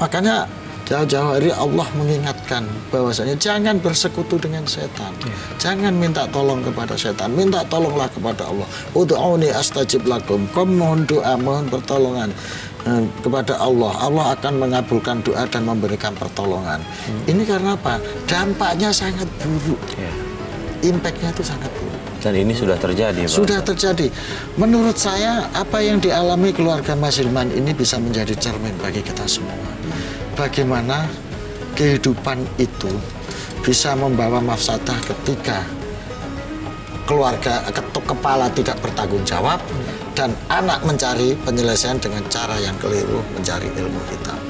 Makanya jauh-jauh hari Allah mengingatkan bahwasanya jangan bersekutu dengan setan. Jangan minta tolong kepada setan, minta tolonglah kepada Allah. Ud'uni astajib lakum. Kamu mohon doa, mohon pertolongan kepada Allah. Allah akan mengabulkan doa dan memberikan pertolongan. Ini karena apa? Dampaknya sangat buruk. Impact-nya itu sangat buruk. Dan ini sudah terjadi, Pak. Sudah terjadi. Menurut saya, apa yang dialami keluarga Mas Hilman ini bisa menjadi cermin bagi kita semua. Bagaimana kehidupan itu bisa membawa mafsadah ketika keluarga kepala tidak bertanggung jawab dan anak mencari penyelesaian dengan cara yang keliru, mencari ilmu hitam.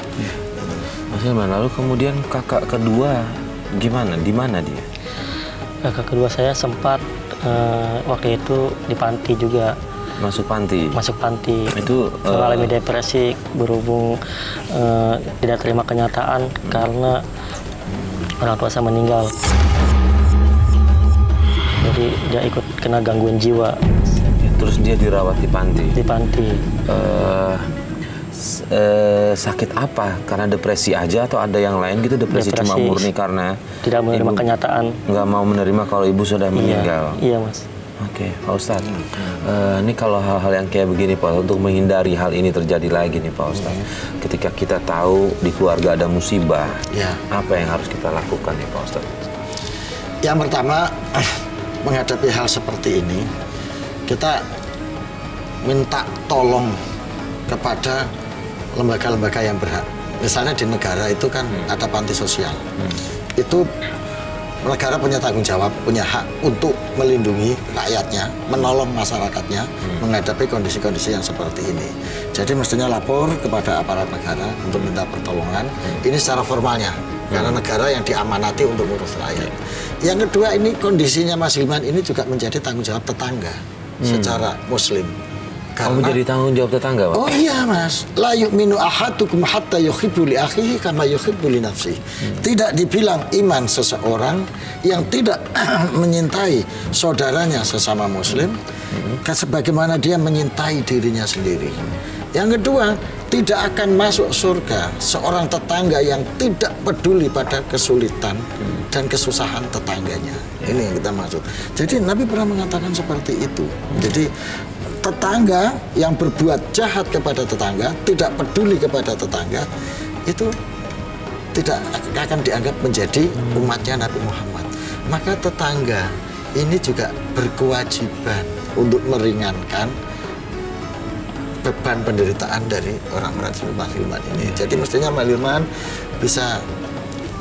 Mas Hilman, lalu kemudian kakak kedua gimana? Di mana dia? Kakak kedua saya sempat waktu itu di panti juga. Masuk panti? Masuk panti. Itu mengalami depresi berhubung tidak terima kenyataan karena orang tua saya meninggal. Jadi dia ikut kena gangguan jiwa. Terus dia dirawat di panti? Di panti. Sakit apa? Karena depresi aja atau ada yang lain gitu? Depresi cuma murni karena tidak menerima kenyataan. Nggak mau menerima kalau ibu sudah meninggal. Iya, Mas. Oke, Pak Ustadz. Ini kalau hal-hal yang kayak begini, Pak, untuk menghindari hal ini terjadi lagi nih, Pak Ustadz. Ketika kita tahu di keluarga ada musibah, apa yang harus kita lakukan nih, Pak Ustadz? Yang pertama, menghadapi hal seperti ini, kita minta tolong kepada lembaga-lembaga yang berhak. Misalnya di negara itu kan ada panti sosial. Itu negara punya tanggung jawab, punya hak untuk melindungi rakyatnya, menolong masyarakatnya menghadapi kondisi-kondisi yang seperti ini. Jadi mestinya lapor kepada aparat negara untuk minta pertolongan. Ini secara formalnya, karena negara yang diamanati untuk mengurus rakyat. Yang kedua, ini kondisinya Mas Hilman ini juga menjadi tanggung jawab tetangga secara muslim. Kamu jadi tanggung jawab tetangga, Pak? Oh iya, Mas. La yu'minu ahadukum hatta yuhibbu li akhihi kama yuhibbu li nafsihi. Tidak dibilang iman seseorang yang tidak menyintai saudaranya sesama muslim sebagaimana dia menyintai dirinya sendiri. Yang kedua, tidak akan masuk surga seorang tetangga yang tidak peduli pada kesulitan dan kesusahan tetangganya. Ini yang kita maksud. Jadi Nabi pernah mengatakan seperti itu. Jadi tetangga yang berbuat jahat kepada tetangga, tidak peduli kepada tetangga, itu tidak akan dianggap menjadi umatnya Nabi Muhammad. Maka tetangga ini juga berkewajiban untuk meringankan beban penderitaan dari orang-orang seperti Mas Hilman ini. Jadi mestinya Mas Hilman bisa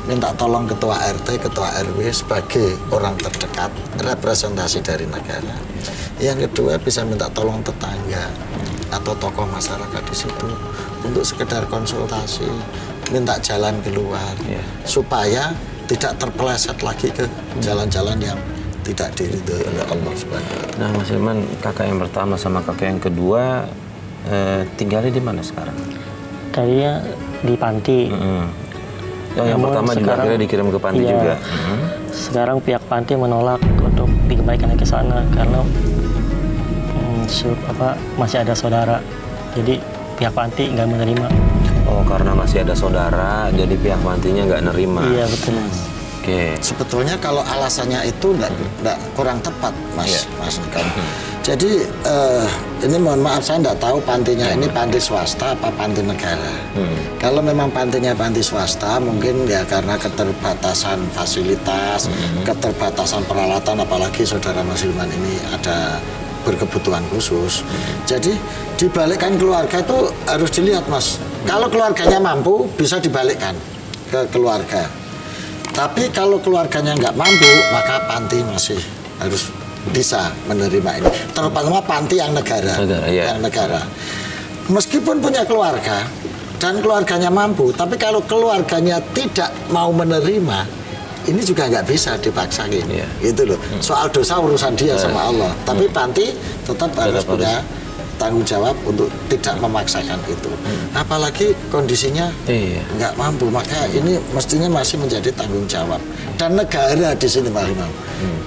minta tolong ketua RT, ketua RW sebagai orang terdekat, representasi dari negara. Yang kedua, bisa minta tolong tetangga atau tokoh masyarakat di situ untuk sekedar konsultasi, minta jalan keluar, supaya tidak terpeleset lagi ke jalan-jalan yang tidak diridhoi oleh Allah Subhanahu wa Ta'ala. Nah, Mas Hilman, kakak yang pertama sama kakak yang kedua tinggalnya di mana sekarang? Tadinya di panti. Yang pertama juga akhirnya dikirim ke panti juga. Sekarang pihak panti menolak untuk dikembalikan ke sana karena masih ada saudara. Jadi pihak panti nggak menerima. Oh, karena masih ada saudara, jadi pihak pantinya nggak nerima. Iya, betul, Mas. Oke. Sebetulnya kalau alasannya itu enggak kurang tepat, Mas. Jadi ini mohon maaf, saya enggak tahu pantinya ini panti swasta apa panti negara. Kalau memang pantinya panti swasta, mungkin ya karena keterbatasan fasilitas, keterbatasan peralatan, apalagi saudara Mas Hilman ini ada berkebutuhan khusus. Jadi dibalikkan keluarga itu harus dilihat, Mas. Kalau keluarganya mampu, bisa dibalikkan ke keluarga. Tapi kalau keluarganya nggak mampu, maka panti masih harus bisa menerima ini. Terutama panti yang negara, yang negara. Meskipun punya keluarga dan keluarganya mampu, tapi kalau keluarganya tidak mau menerima, ini juga nggak bisa dipaksain, gitu loh. Soal dosa urusan dia sama Allah. Tapi panti tetap harus punya tanggung jawab untuk tidak memaksakan itu. Apalagi kondisinya nggak mampu, maka ini mestinya masih menjadi tanggung jawab. Dan negara di sini, Pak Imam,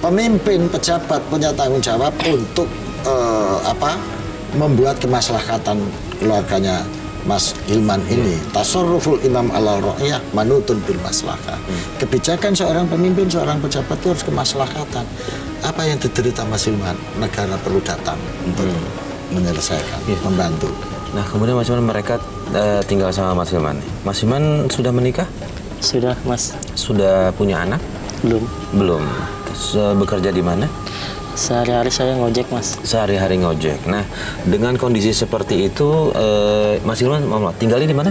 pemimpin pejabat punya tanggung jawab untuk membuat kemaslahatan keluarganya Mas Hilman ini, tasarruful imam ala ra'iyah manutun bil maslahah. Kebijakan seorang pemimpin, seorang pejabat itu harus kemaslahatan. Apa yang diderita Mas Hilman, negara perlu datang untuk menyelesaikan, membantu. Nah, kemudian Mas Hilman, mereka tinggal sama Mas Hilman. Mas Hilman sudah menikah? Sudah, Mas. Sudah punya anak? Belum. Belum. Terus bekerja di mana? Sehari-hari saya ngojek, Mas. Sehari-hari ngojek. Nah, dengan kondisi seperti itu, Mas Hilman tinggalnya di mana?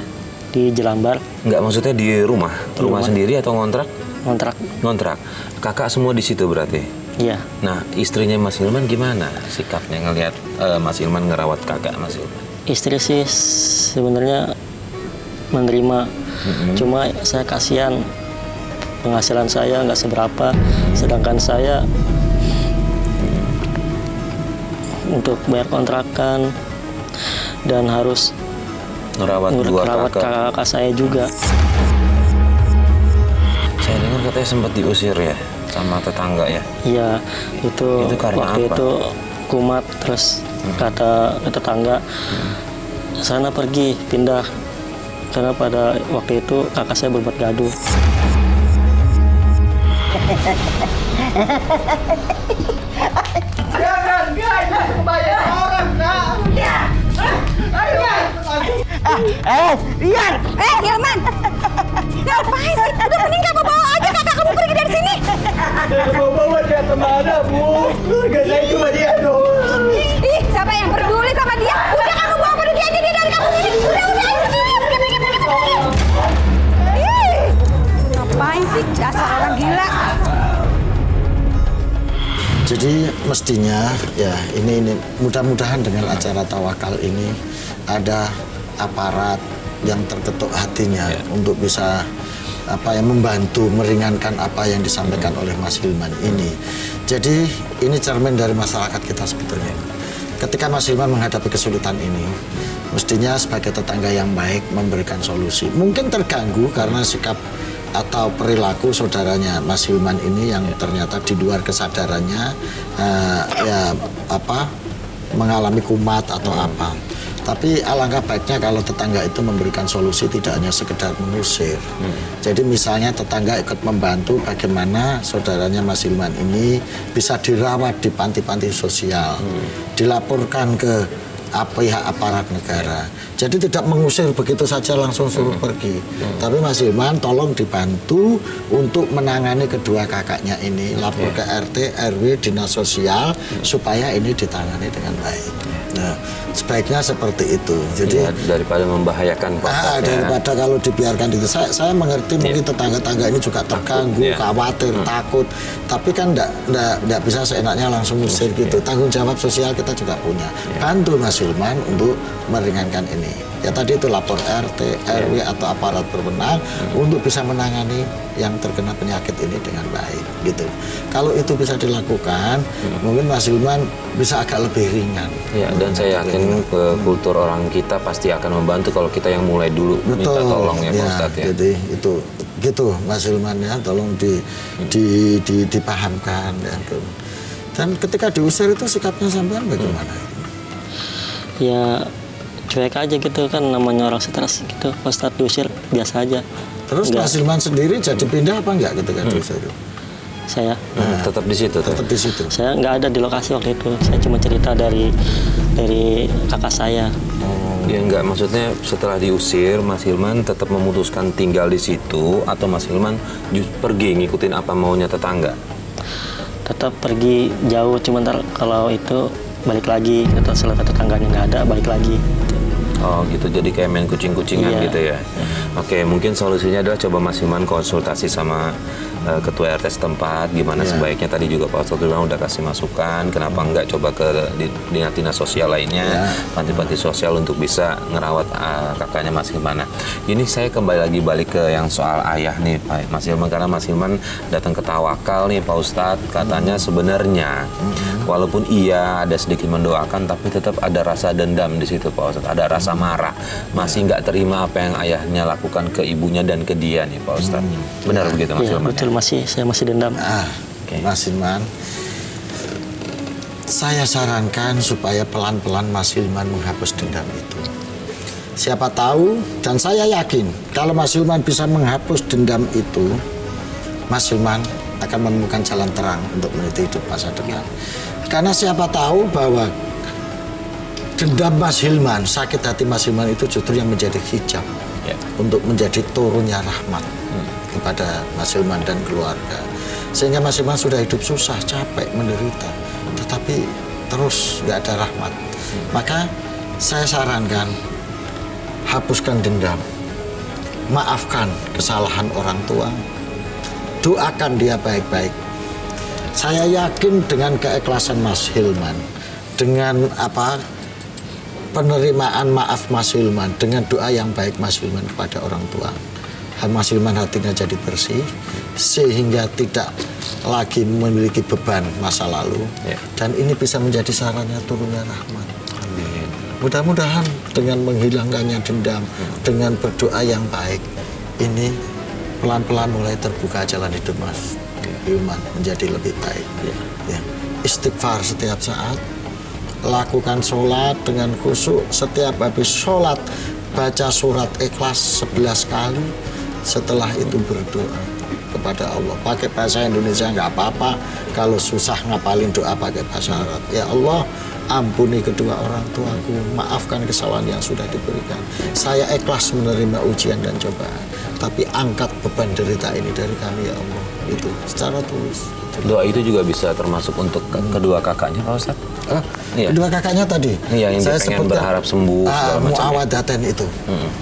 Di Jelambar. Nggak, maksudnya di rumah? Rumah sendiri atau ngontrak? Ngontrak. Ngontrak. Kakak semua di situ berarti? Iya. Nah, istrinya Mas Hilman gimana sikapnya ngelihat Mas Hilman ngerawat kakak Mas Hilman? Istri sih sebenarnya menerima. Cuma saya kasihan, penghasilan saya nggak seberapa, sedangkan saya untuk bayar kontrakan dan harus Ngerawat dua kakak saya juga. Saya dengar katanya sempat diusir ya sama tetangga ya? Iya, itu karena waktu apa? itu kumat, terus kata tetangga sana pergi, pindah, karena pada waktu itu kakak saya berbuat gaduh. Ian! Hilman! Ngapain sih? Udah mending kamu bawa aja kakak kamu pergi dari sini. Bawa dia kemana, Bu? Keluarga saya cuma dia doang. Ih, siapa yang peduli sama dia? Udah kamu bawa pergi aja dia dari kamu sini. Udah, ayo sini. Pergi. Ih, ngapain sih? Dasar orang gila. Jadi mestinya ya ini mudah-mudahan dengan acara tawakal ini ada aparat yang terketuk hatinya untuk bisa membantu meringankan apa yang disampaikan oleh Mas Hilman ini. Jadi ini cermin dari masyarakat kita sebetulnya. Ketika Mas Hilman menghadapi kesulitan ini, mestinya sebagai tetangga yang baik memberikan solusi. Mungkin terganggu karena sikap atau perilaku saudaranya Mas Hilman ini yang ternyata di luar kesadarannya mengalami kumat atau apa. Tapi alangkah baiknya kalau tetangga itu memberikan solusi, tidak hanya sekedar mengusir. Jadi misalnya tetangga ikut membantu bagaimana saudaranya Mas Hilman ini bisa dirawat di panti-panti sosial, dilaporkan ke pihak aparat negara. Jadi tidak mengusir begitu saja langsung suruh pergi. Tapi Mas Hilman tolong dibantu untuk menangani kedua kakaknya ini, lapor ke RT, RW, dinas sosial supaya ini ditangani dengan baik. Nah, sebaiknya seperti itu. Jadi daripada membahayakan daripada kalau dibiarkan itu. Saya mengerti mungkin tetangga-tangga ini juga terganggu, khawatir, takut. Tapi kan enggak bisa seenaknya langsung usir gitu. Tanggung jawab sosial kita juga punya. Bantu Mas Hilman untuk meringankan ini. Ya tadi itu lapor RT, RW atau aparat berwenang untuk bisa menangani yang terkena penyakit ini dengan baik gitu. Kalau itu bisa dilakukan, mungkin Mas Hilman bisa agak lebih ringan. Ya, dan saya yakin kultur orang kita pasti akan membantu kalau kita yang mulai dulu minta tolong ya Pak Ustadz ya. Jadi itu gitu Mas Hilman ya, tolong dipahamkan ya. Dan ketika diusir itu sikapnya sampean bagaimana? Ya cuek aja gitu kan, namanya orang stres gitu. Pas start diusir biasa aja. Terus Enggak. Mas Hilman sendiri jadi pindah apa enggak ketika diusir? Saya tetap di situ. Tetap di situ. Saya nggak ada di lokasi waktu itu. Saya cuma cerita dari kakak saya. Ya enggak, maksudnya setelah diusir Mas Hilman tetap memutuskan tinggal di situ atau Mas Hilman pergi ngikutin apa maunya tetangga? Tetap pergi jauh, cuma ntar kalau itu balik lagi, atau setelah tetangganya nggak ada balik lagi. Oh gitu, jadi kayak main kucing-kucingan Iya. gitu ya. Oke, mungkin solusinya adalah coba Mas Hilman konsultasi sama ketua RT setempat, gimana sebaiknya. Tadi juga Pak Ustadz bilang udah kasih masukan, kenapa enggak coba ke dinas sosial lainnya, panti-panti sosial untuk bisa ngerawat kakaknya Mas Hilman. Nah, ini saya kembali lagi balik ke yang soal ayah nih Pak Mas Hilman, karena Mas Hilman datang ke Tawakal nih Pak Ustadz, katanya sebenarnya walaupun iya ada sedikit mendoakan, tapi tetap ada rasa dendam di situ Pak Ustadz, ada rasa marah, masih nggak terima apa yang ayahnya lakukan ke ibunya dan ke dia nih Pak Ustadz. Benar begitu Mas Iya, Hilman? betul, saya masih dendam. Mas Hilman, saya sarankan supaya pelan-pelan Mas Hilman menghapus dendam itu. Siapa tahu, dan saya yakin kalau Mas Hilman bisa menghapus dendam itu, Mas Hilman akan menemukan jalan terang untuk meniti hidup masa depan. Karena siapa tahu bahwa dendam Mas Hilman, sakit hati Mas Hilman itu justru yang menjadi hijab untuk menjadi turunnya rahmat kepada Mas Hilman dan keluarga. Sehingga Mas Hilman sudah hidup susah, capek, menderita, tetapi terus nggak ada rahmat. Maka saya sarankan, hapuskan dendam, maafkan kesalahan orang tua, doakan dia baik-baik. Saya yakin dengan keikhlasan Mas Hilman, dengan penerimaan maaf Mas Hilman, dengan doa yang baik Mas Hilman kepada orang tua, Mas Hilman hatinya jadi bersih, sehingga tidak lagi memiliki beban masa lalu, dan ini bisa menjadi sarana turunnya rahmat. Amin. Mudah-mudahan dengan menghilangkannya dendam, dengan berdoa yang baik, ini pelan-pelan mulai terbuka jalan hidup Mas Hilman menjadi lebih baik. Istighfar setiap saat, lakukan sholat dengan khusyuk. Setiap habis sholat baca surat Ikhlas 11 kali. Setelah itu berdoa kepada Allah pakai bahasa Indonesia nggak apa-apa. Kalau susah ngapalin doa pakai bahasa Arab. Ya Allah, ampuni kedua orang tuaku, maafkan kesalahan yang sudah diberikan. Saya ikhlas menerima ujian dan cobaan, tapi angkat beban derita ini dari kami ya Allah. Itu secara tulus. Doa itu juga bisa termasuk untuk kedua kakaknya Pak Ustadz? Kedua kakaknya tadi. Iya, yang saya pengen berharap sembuh segala macam. Muawadaten itu.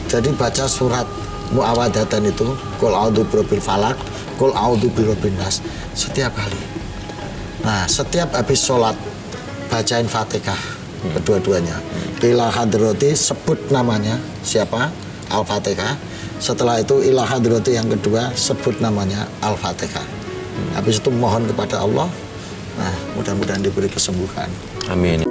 Jadi baca surat Muawadaten itu, Qul a'udzu birabbil falaq, Qul a'udzu birabbin nas, setiap kali. Nah, setiap habis sholat bacain Fatihah kedua-duanya. Ila hadrati, sebut namanya siapa? Al-Fatihah. Setelah itu ila hadrati yang kedua, sebut namanya Al-Fatihah. Habis itu mohon kepada Allah. Nah, mudah-mudahan diberi kesembuhan. Amin.